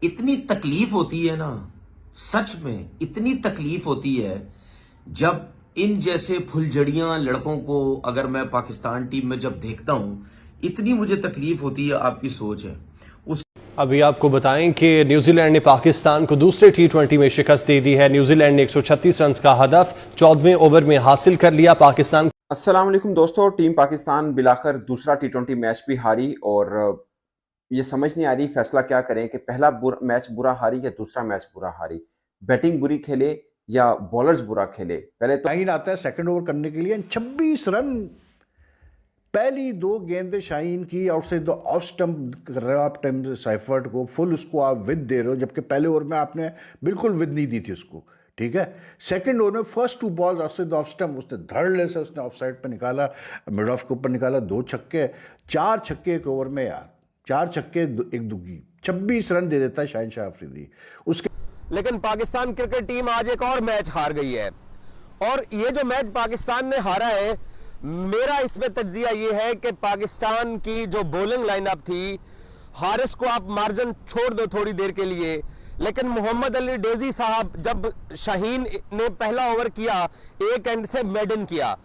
इतनी तकलीफ होती है ना, सच में इतनी तकलीफ होती है जब इन जैसे फुलझड़ियां लड़कों को अगर मैं पाकिस्तान टीम में जब देखता हूं, इतनी मुझे तकलीफ होती है। आपकी सोच है उस अभी आपको बताएं कि न्यूजीलैंड ने पाकिस्तान को दूसरे टी20 में शिकस्त दे दी है। न्यूजीलैंड ने 136 रन का हदफ 14वें ओवर में हासिल कर लिया। पाकिस्तान अस्सलाम वालेकुम दोस्तों, टीम पाकिस्तान बिलाखिर दूसरा टी20 मैच भी हारी और ये समझ नहीं आ रही फैसला क्या करें कि पहला मैच बुरा हारी या दूसरा मैच बुरा हारी, बैटिंग बुरी खेले या बॉलर्स बुरा खेले। पहले तो शाहीन आता है सेकंड ओवर करने के लिए, 26 रन पहली दो गेंदें शाहीन की आउटसाइड द ऑफ स्टंप कर रहे हो आप। टाइम साइफर्ट को फुल उसको आप विद दे रहे हो, जबकि पहले ओवर में आपने बिल्कुल विद नहीं दी थी उसको, ठीक है। सेकंड ओवर में first two ball outside the off stump उसने धड़ल्ले से उसने ऑफ साइड पर निकाला, मिड ऑफ के ऊपर निकाला, 2 छक्के, 4 छक्के एक ओवर में यार, 4 छक्के एक दुग्गी, 26 रन दे देता है शाहीन शाह अफरीदी उसके। लेकिन पाकिस्तान क्रिकेट टीम आज एक और मैच हार गई है, और ये जो मैच पाकिस्तान ने हारा है, मेरा इसमें तज्जिया ये है कि पाकिस्तान की जो बॉलिंग लाइनअप थी, हारिस को आप मार्जिन छोड़ दो थोड़ी देर के लिए, लेकिन मोहम्मद अली डेजी साहब जब शाहीन ने पहला ओवर किया, एक एंड से मेडन किया,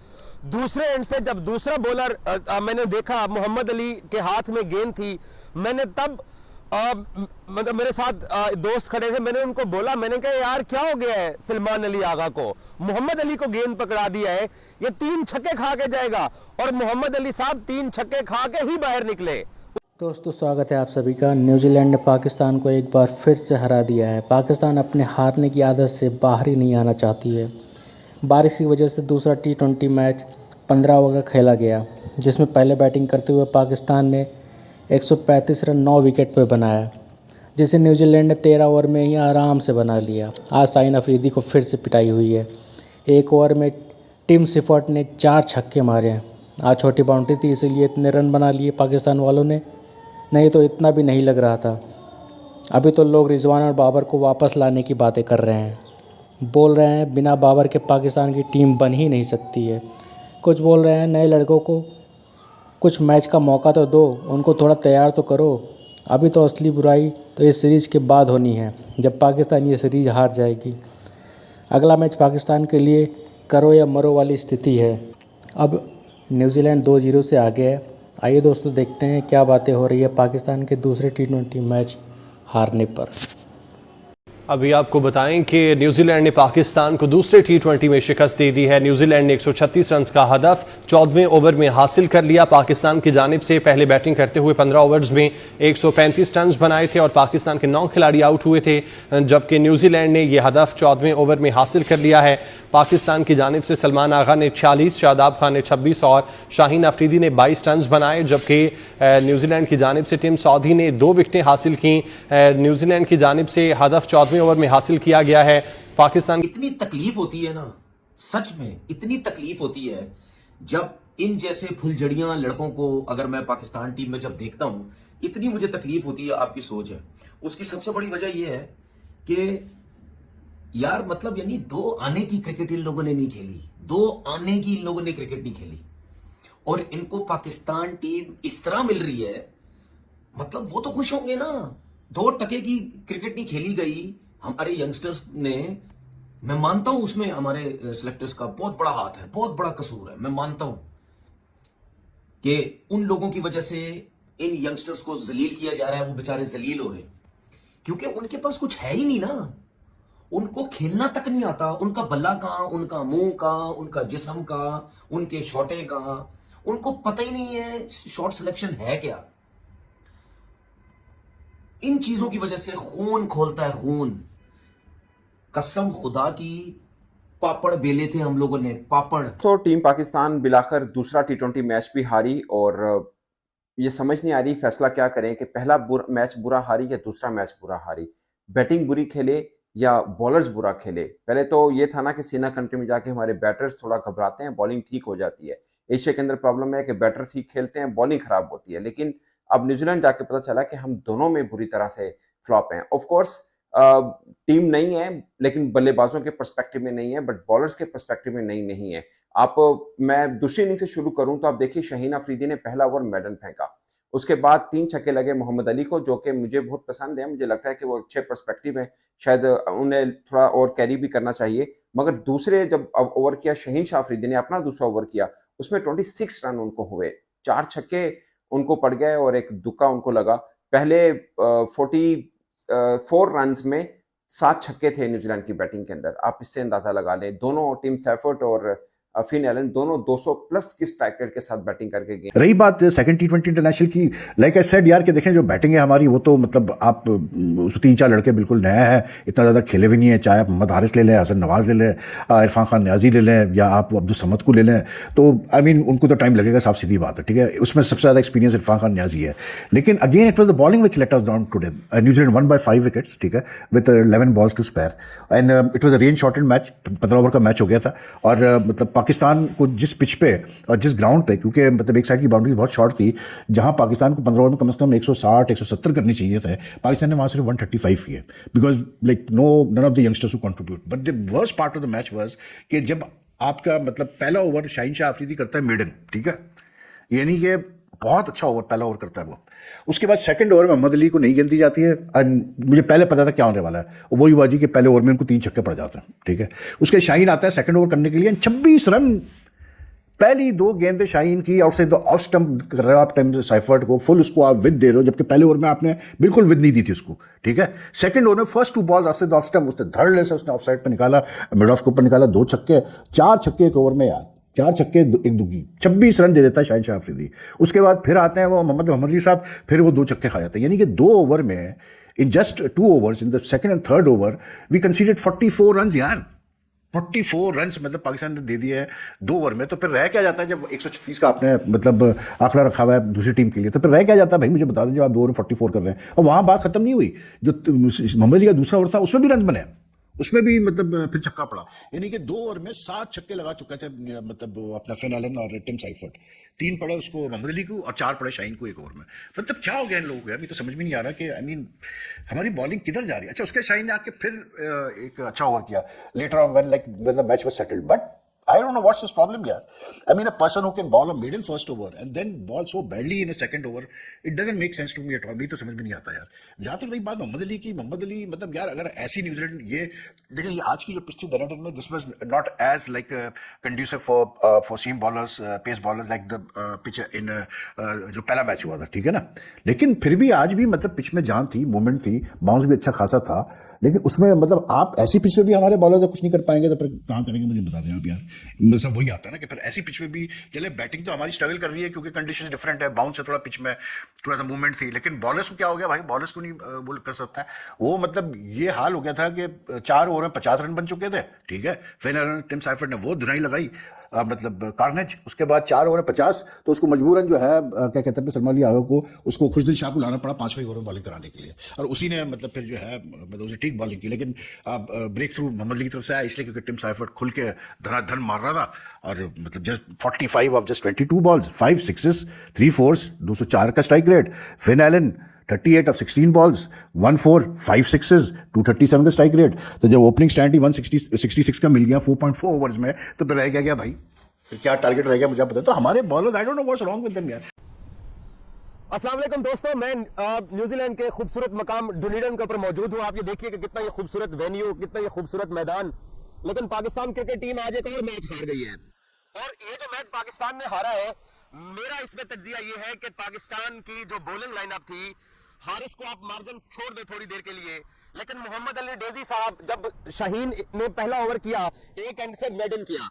दूसरे एंड से जब दूसरा बॉलर मैंने देखा मोहम्मद अली के हाथ में गेंद थी, मैंने तब मतलब मेरे साथ दोस्त खड़े थे, मैंने उनको बोला, मैंने कहा यार क्या हो गया है सलमान अली आगा को, मोहम्मद अली को गेंद पकड़ा दिया है, ये 3 छक्के खा के जाएगा, और मोहम्मद अली साहब 3 छक्के खा के ही बाहर निकले। दोस्तों स्वागत है आप सभी का। न्यूजीलैंड ने पाकिस्तान को एक बार फिर से हरा दिया है। पाकिस्तान अपने हारने की आदत से बाहर ही नहीं आना चाहती है। बारिश की वजह से दूसरा टी20 मैच 15 ओवर खेला गया, जिसमें पहले बैटिंग करते हुए पाकिस्तान ने 135 रन 9 विकेट पर बनाया, जिसे न्यूजीलैंड ने 13 ओवर में ही आराम से बना लिया। आज शाहीन अफरीदी को फिर से पिटाई हुई है। एक ओवर में टिम सिफर्ट ने 4 छक्के मारे हैं। आज छोटी बाउंड्री थी, इसीलिए इतने रन बना लिए पाकिस्तान वालों ने, नहीं तो इतना भी नहीं लग रहा था। अभी तो लोग रिजवान और बाबर को वापस लाने की बातें कर रहे हैं, बोल रहे हैं बिना बाबर के पाकिस्तान की टीम बन ही नहीं सकती है। कुछ बोल रहे हैं नए लड़कों को कुछ मैच का मौका तो दो, उनको थोड़ा तैयार तो करो। अभी तो असली बुराई तो इस सीरीज़ के बाद होनी है, जब पाकिस्तान ये सीरीज़ हार जाएगी। अगला मैच पाकिस्तान के लिए करो या मरो वाली स्थिति है। अब न्यूजीलैंड 2-0 से आगे है। आइए दोस्तों देखते हैं क्या बातें हो रही है पाकिस्तान के दूसरे टी20 मैच हारने पर। अभी आपको बताएं कि न्यूजीलैंड ने पाकिस्तान को दूसरे टी20 में शिकस्त दे दी है। न्यूजीलैंड ने 136 रन का हदफ 14वें ओवर में हासिल कर लिया। पाकिस्तान की जानिब से पहले बैटिंग करते हुए 15 ओवर्स में 135 रन बनाए थे और पाकिस्तान के 9 खिलाड़ी आउट हुए थे, जबकि न्यूजीलैंड ने यह हदफ 14वें ओवर में हासिल कर लिया है। पाकिस्तान की जानिब से सलमान आगा ने 46, शादाब खान ने 26 और शाहीन अफरीदी ने 22 रन बनाए, जबकि न्यूजीलैंड की जानिब से टिम सऊदी ने 2 विकेटें हासिल की। न्यूजीलैंड की जानिब से हदफ 14वें ओवर में हासिल किया गया है। पाकिस्तान इतनी तकलीफ होती है ना, सच में इतनी तकलीफ होती है जब इन जैसे फुलझड़ियां लड़कों को अगर मैं पाकिस्तान टीम में जब देखता हूं, इतनी मुझे तकलीफ होती है। आपकी सोच है उसकी सबसे बड़ी वजह यह है कि यार मतलब यानी 2 आने की क्रिकेट इन लोगों ने नहीं खेली, 2 आने की इन लोगों ने क्रिकेट नहीं खेली, और इनको पाकिस्तान टीम इस तरह मिल रही है, मतलब वो तो खुश होंगे ना। 2 टके की क्रिकेट नहीं खेली गई हमारे यंगस्टर्स ने। मैं मानता हूं उसमें हमारे सिलेक्टर्स का बहुत बड़ा हाथ है, बहुत बड़ा कसूर है। मैं मानता हूं कि उन लोगों की वजह से इन यंगस्टर्स को जलील किया जा रहा है, वो बेचारे जलील हो रहे हैं क्योंकि उनके पास कुछ है ही नहीं ना। उनको खेलना तक नहीं आता, उनका बल्ला कहां, उनका मुंह कहां, उनका जिस्म कहां, उनके शॉटें कहां, उनको पता ही नहीं है शॉट सिलेक्शन है क्या। इन चीजों की वजह से खून खोलता है खून। कसम खुदा की पापड़ बेले थे हम लोगों ने, पापड़। तो टीम पाकिस्तान बिलाखिर दूसरा टी20 मैच भी हारी और ये समझ नहीं आ रही फैसला क्या करें कि पहला मैच बुरा हारी या दूसरा मैच बुरा हारी, बैटिंग बुरी खेले या बॉलर्स बुरा खेले। पहले तो ये था ना कि सीना कंट्री में जाके हमारे बैटर्स थोड़ा घबराते हैं, बॉलिंग ठीक हो जाती है। एशिया के अंदर प्रॉब्लम है कि बैटर ठीक खेलते हैं, बॉलिंग खराब होती है। लेकिन अब न्यूजीलैंड जाके पता चला कि हम दोनों में बुरी तरह से फ्लॉप हैं। ऑफ कोर्स टीम नहीं है, लेकिन बल्लेबाजों के पर्सपेक्टिव में नहीं है, बट बॉलर्स के पर्सपेक्टिव में नहीं है। आप मैं दूसरी इनिंग से शुरू करूं तो आप देखिए शाहीन अफरीदी ने पहला ओवर मेडन फेंका, उसके बाद 3 छक्के लगे मोहम्मद अली को, जो कि मुझे बहुत पसंद है। मुझे लगता है कि वो अच्छे पर्सपेक्टिव हैं, शायद उन्हें थोड़ा और कैरी भी करना चाहिए। मगर दूसरे जब ओवर किया शहीन शाह अफरीदी ने, अपना दूसरा ओवर किया, उसमें 26 रन उनको हुए, 4 छक्के उनको पड़ गए और एक दुक्का उनको लगा। पहले 44 रन्स में 7 छक्के थे न्यूजीलैंड की बैटिंग के अंदर। आप इससे अंदाजा लगा लें, दोनों टीम सैफर्ट और फिन एलन दोनों 200 प्लस की स्ट्राइक रेट के साथ बैटिंग करके गए। रही बात सेकंड T20 इंटरनेशनल की, लाइक आई सेड यार, कि देखें जो बैटिंग है हमारी, वो तो मतलब आप उसमें 3-4 लड़के बिल्कुल नया है, इतना ज़्यादा खेले भी नहीं है। चाहे आप मोहम्मद हारिस ले लें, हसन नवाज ले लें, इरफान खान न्याजी ले लें, या आप अब्दुल समद को ले लें, तो आई मीन उनको तो टाइम लगेगा, साफ सीधी बात है, ठीक है। उसमें सबसे ज़्यादा एक्सपीरियंस इरफान खान न्याजी है। लेकिन again it was the bowling which let us down today. New Zealand won by 5 wickets, ठीक है, with 11 balls to spare, and it was a rain shortened match. 15 over का मैच हो गया था, और मतलब पाकिस्तान को जिस पिच पे और जिस ग्राउंड पे, क्योंकि मतलब एक साइड की बाउंड्री बहुत शॉर्ट थी, जहां पाकिस्तान को 15 ओवर में कम से कम 160-170 करनी चाहिए थे, पाकिस्तान ने वहां सिर्फ 135 किए, because like none of the youngsters who contribute. But the worst part of the match was कि जब आपका मतलब पहला ओवर शाहीन शाह अफरीदी करता है मेडन, ठीक है, यानी कि बहुत अच्छा ओवर, पहला ओवर करता है वो। उसके बाद सेकंड ओवर में मोहम्मद अली को नहीं गेंद दी जाती है, और मुझे पहले पता था क्या होने वाला है, वही हुआ जी कि पहले ओवर में उनको 3 छक्के पड़ जाते हैं, ठीक है। उसके शाहीन आता है सेकंड ओवर करने के लिए, 26 रन, पहली 2 गेंदें शाहीन की outside the off stump, of time Seifert को फुल उसको आप विद दे रहे हो, जबकि पहले ओवर में आपने बिल्कुल विद नहीं दी थी उसको, ठीक है। सेकंड ओवर में first 2 balls outside the off stump, उसने धड़ल्ले से उसने ऑफ साइड पर निकाला, मिड ऑफ के ऊपर निकाला, 2 छक्के, 4 छक्के एक ओवर में यार, 4 छक्के एक दुगी, 26 रन दे देता है शाहीन शाह अफरीदी। उसके बाद फिर आते हैं वो मोहम्मद अली साहब, फिर वो 2 छक्के खा जाते हैं। यानी कि 2 ओवर में, in just 2 overs, in the second and third over, we conceded 44 run यार। 44 रन मतलब पाकिस्तान ने दे दिए है 2 ओवर में। तो फिर रह क्या जाता है जब 136 का आपने मतलब आंकड़ा रखा हुआ है दूसरी टीम के लिए, तो फिर रह क्या जाता है भाई, मुझे बता दीजिए। आप 2 ओवर में 44 कर रहे हैं, और वहां बात खत्म नहीं हुई। जो मोहम्मद अली का दूसरा ओवर था उसमें भी रन बने, उसमें भी मतलब फिर छक्का पड़ा। यानी कि 2 ओवर में 7 छक्के लगा चुके थे मतलब अपना फिन एलन और टिम साइफर्ट। 3 पड़े उसको मोहम्मद अली को और 4 पड़े शाहीन को एक ओवर में। मतलब क्या हो गया इन लोगों को, अभी तो समझ में नहीं आ रहा कि आई मीन हमारी बॉलिंग किधर जा रही है। अच्छा, उसके शाहीन ने आके फिर एक अच्छा ओवर किया later on when the match was settled, but I don't know what's his problem here. I mean, a person who can bowl a maiden first over and then bowl so badly in a second over, it doesn't make sense to me at all. मुझे तो समझ में नहीं आता यार। जहाँ तक रही बात मोहम्मद अली की, मोहम्मद अली मतलब यार अगर ऐसी न्यूजीलैंड, ये देखें ये आज की जो पिच थी डनटन में, this was not as like conducive for seam bowlers, pace bowlers like the pitch in जो पहला मैच हुआ था, ठीक है ना। लेकिन फिर भी आज भी मतलब पिच में जान थी, मूवमेंट थी, बाउंस भी अच्छा खासा था। लेकिन उसमें मतलब आप ऐसी पिच में भी हमारे बॉलर कुछ नहीं कर पाएंगे, तो फिर कहाँ करेंगे मुझे बता दें आप यार। मतलब वही आता है ना कि फिर ऐसी पिच में भी चले, बैटिंग तो हमारी स्ट्रगल कर रही है क्योंकि कंडीशंस डिफरेंट है, बाउंस से थोड़ा पिच में थोड़ा सा मूवमेंट थी। लेकिन बॉलर्स को क्या हो गया भाई, बॉलर्स को नहीं बोल कर सकता है वो। मतलब ये हाल हो गया था कि 4 ओवर में 50 रन बन चुके थे, ठीक है। फिर टिम साइफर्ट ने वो धुनाई लगाई, मतलब कार्नेज। उसके बाद 4 ओवर में 50, तो उसको मजबूरन जो है क्या कहते हैं सलमान अली आगा को, उसको खुशदिल शाह को लाना पड़ा 5वें ओवर में बॉलिंग कराने के लिए, और उसी ने मतलब फिर जो है मतलब उसे ठीक बॉलिंग की। लेकिन ब्रेक थ्रू मोहम्मद अली की तरफ से आया, इसलिए क्योंकि टिम साइफर्ट खुल के धनाधन मार रहा था, और मतलब just 45 of just 22 balls, 5 sixes, 3 force, 204 का strike rate. Finn Allen 38 of 16 balls, 1 4, 5 sixes, 237 का स्ट्राइक रेट। तो जब ओपनिंग स्टैंड ही 166 का मिल गया 4.4 ओवर्स में, तो फिर रह गया भाई, फिर क्या टारगेट रह गया मुझे पता। तो हमारे bowlers, I don't know what's wrong with them यार। अस्सलाम वालेकुम दोस्तों, मैं न्यूजीलैंड के खूबसूरत मकाम डुनीडन के ऊपर मौजूद हूं। आप ये देखिए कि कितना ये खूबसूरत वेन्यू, कितना ये खूबसूरत मैदान। लेकिन पाकिस्तान क्रिकेट टीम आज एक और मैच हार गई है, और ये जो मैच पाकिस्तान ने हारा है, मेरा इसमें तज्जिया ये है कि पाकिस्तान की जो बॉलिंग लाइनअप थी, हारिस को आप मार्जिन छोड़ दे थोड़ी देर के लिए, लेकिन मोहम्मद अली डेजी साहब, जब शाहीन ने पहला ओवर किया, एक एंड से मेडन किया,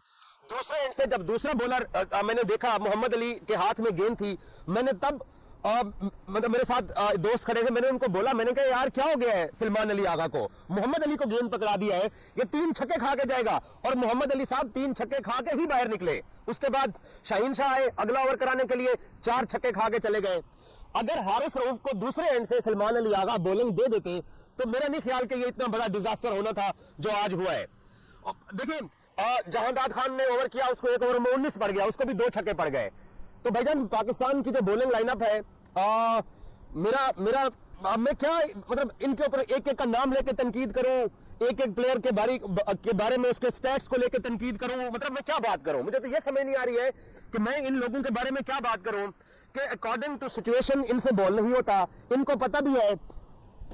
दूसरे एंड से जब दूसरा बॉलर मैंने देखा मोहम्मद अली के हाथ में गेंद थी, मैंने तब मतलब मेरे साथ दोस्त खड़े थे, मैंने उनको बोला, मैंने कहा यार क्या हो गया है सलमान अली आगा को, मोहम्मद अली को गेंद पकड़ा दिया है, ये 3 छक्के खा के जाएगा। और मोहम्मद अली साहब 3 छक्के खा के ही बाहर निकले। उसके बाद शाहीन शाह आए अगला ओवर कराने के लिए, 4 छक्के खा के चले गए। अगर हारिस रऊफ को दूसरे एंड से सलमान अली आगा बॉलिंग दे देते, तो मेरा नहीं ख्याल कि ये इतना बड़ा डिजास्टर होना था जो आज हुआ है। देखिए जहांदाद खान ने ओवर किया, उसको 1 ओवर में 19 पड़ गया, उसको भी 2 छक्के पड़ गए। तो भाईजान पाकिस्तान की जो बॉलिंग लाइनअप है, मेरा मैं क्या मतलब इनके ऊपर एक एक का नाम लेके तनकीद करूं, एक एक प्लेयर के बारे में उसके स्टैट्स को लेके तनकीद करूं, मतलब मैं क्या बात करूं? मुझे तो ये समझ नहीं आ रही है कि मैं इन लोगों के बारे में क्या बात करूं कि अकॉर्डिंग टू सिचुएशन इनसे बॉल नहीं होता। इनको पता भी है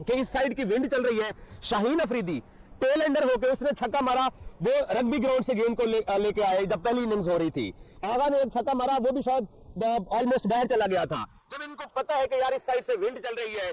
कि इस साइड की विंड चल रही है। शाहीन अफरीदी टेल एंडर होकर उसने छक्का मारा, वो रग्बी ग्राउंड से गेंद को लेके आए जब पहली इनिंग्स हो रही थी। आगा ने एक छक्का मारा, वो भी शायद ऑलमोस्ट बाहर चला गया था। जब इनको पता है कि यार इस साइड से विंड चल रही है,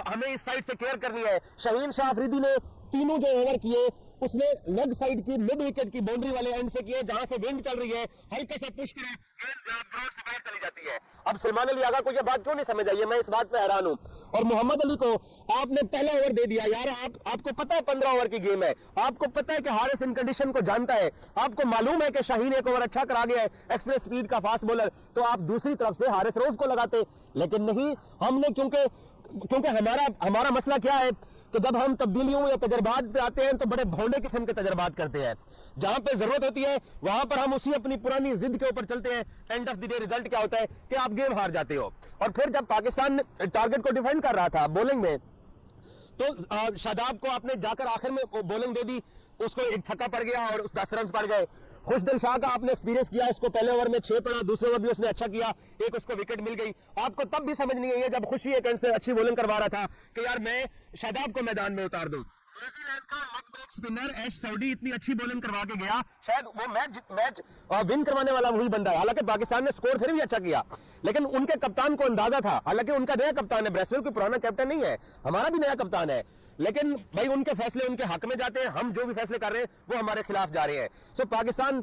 हमें इस साइड से केयर करनी है। शाहीन शाह अफरीदी ने तीनों जो ओवर किए उसने लेग साइड की मिड विकेट की बाउंड्री वाले एंड से किए, जहां से विंड चल रही है, हल्का सा पुश करो, ग्राउंड से बाहर चली जाती है। अब सलमान अली आगा को यह बात क्यों नहीं समझ आई है, मैं इस बात पे हैरान हूं। और मोहम्मद अली को आपने पहला ओवर दे दिया यार। आपको पता है 15 ओवर की गेम है, आपको पता है कि हारिस इन कंडीशन को जानता है, आपको मालूम है कि शाहीन एक ओवर अच्छा करा गया है, एक्सप्रेस स्पीड का फास्ट बॉलर, तो आप दूसरी तरफ से हारिस रऊफ को लगाते। लेकिन नहीं, हमने क्योंकि हमारा मसला क्या है कि जब हम तब्दीलियों या तजर्बात पे आते हैं तो बड़े भौंडे किस्म के तजर्बात करते हैं। जहां पे जरूरत होती है वहां पर हम उसी अपनी पुरानी जिद के ऊपर चलते हैं। End of the day result क्या होता है कि आप गेम हार जाते हो। और फिर जब पाकिस्तान टारगेट को डिफेंड कर रहा था बॉलिंग में, तो शादाब को आपने जाकर आखिर में बॉलिंग दे दी, उसको एक छक्का पड़ गया और 10 रन पड़ गए। खुशदिल शाह का आपने एक्सपीरियंस किया, उसको पहले ओवर में 6 पड़ा, दूसरे ओवर भी उसने अच्छा किया, एक उसको विकेट मिल गई। आपको तब भी समझ नहीं आई है जब खुशी एक एंड से अच्छी बॉलिंग करवा रहा था कि यार मैं शादाब को मैदान में उतार दूं। न्यूजीलैंड का लेग ब्रेक स्पिनर ऐश सऊदी इतनी अच्छी बॉलिंग करवा के गया, शायद वो मैच विन करवाने वाला वही बंदा है। हालांकि पाकिस्तान ने स्कोर फिर भी अच्छा किया, लेकिन उनके कप्तान को अंदाजा था, हालांकि उनका नया कप्तान है, ब्रेसवेल कोई पुराना कैप्टन नहीं है, हमारा भी नया कप्तान है, लेकिन भाई उनके फैसले उनके हक में जाते हैं। हम जो भी फैसले कर रहे हैं वो हमारे खिलाफ जा रहे हैं। सो पाकिस्तान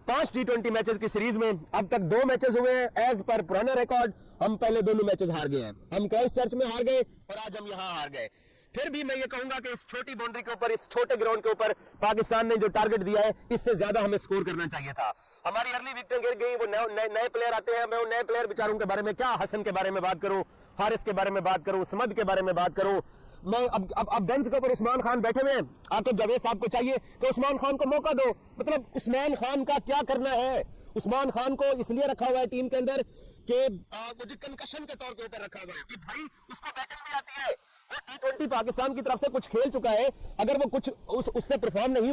5 T20 मैचेस की सीरीज में अब तक 2 मैचेस हुए हैं एज पर पुराना रिकॉर्ड। हम पहले दोनों मैचेस हार गए हैं, हम क्राइस्टचर्च में हार गए और आज हम यहां हार गए। फिर भी मैं ये कहूंगा कि इस छोटी बाउंड्री के ऊपर, इस छोटे ग्राउंड के ऊपर पाकिस्तान ने जो टारगेट दिया है, इससे ज्यादा हमें स्कोर करना चाहिए था। हमारी अर्ली विकेटें गिर गई, वो नए प्लेयर आते हैं। मैं उन नए प्लेयर बेचारों के बारे में क्या, हसन के बारे में बात करूं, हारिस के बारे में बात करूं, समद के बारे में बात करूं। मैं अब बेंच के ऊपर उस्मान खान बैठे हुए हैं, आकिब जावेद साहब को चाहिए कि उस्मान खान को मौका दो। मतलब उस्मान खान का क्या करना है? उस्मान खान को इसलिए रखा हुआ है टीम के अंदर कि वो जो कंकशन के तौर के ऊपर रखा हुआ है कि भाई उसको बैटिंग भी आती है, वो T20 पाकिस्तान की तरफ से कुछ खेल चुका है, अगर वो कुछ उससे परफॉर्म नहीं